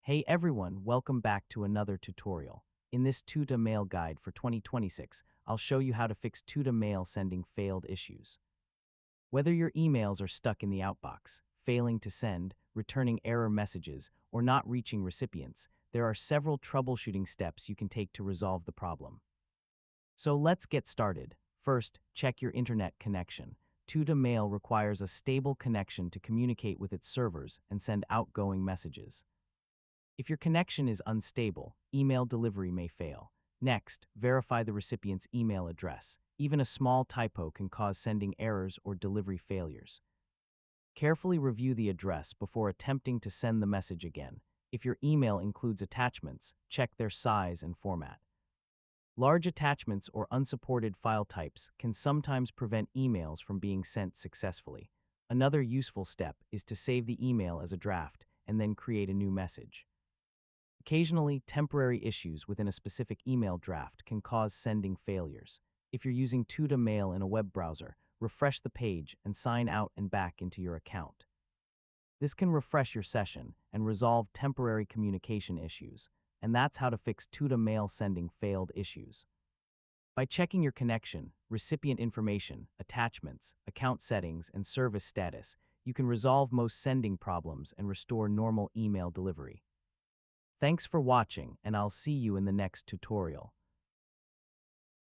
Hey everyone, welcome back to another tutorial. In this Tuta mail guide for 2026, I'll show you how to fix Tuta mail sending failed issues. Whether your emails are stuck in the outbox, failing to send, returning error messages, or not reaching recipients, there are several troubleshooting steps you can take to resolve the problem. So let's get started. First, check your internet connection. Tuta mail requires a stable connection to communicate with its servers and send outgoing messages. If your connection is unstable, email delivery may fail. Next, verify the recipient's email address. Even a small typo can cause sending errors or delivery failures. Carefully review the address before attempting to send the message again. If your email includes attachments, check their size and format. Large attachments or unsupported file types can sometimes prevent emails from being sent successfully. Another useful step is to save the email as a draft and then create a new message. Occasionally, temporary issues within a specific email draft can cause sending failures. If you're using Tuta Mail in a web browser, refresh the page and sign out and back into your account. This can refresh your session and resolve temporary communication issues, and that's how to fix Tuta Mail sending failed issues. By checking your connection, recipient information, attachments, account settings, and service status, you can resolve most sending problems and restore normal email delivery. Thanks for watching, and I'll see you in the next tutorial.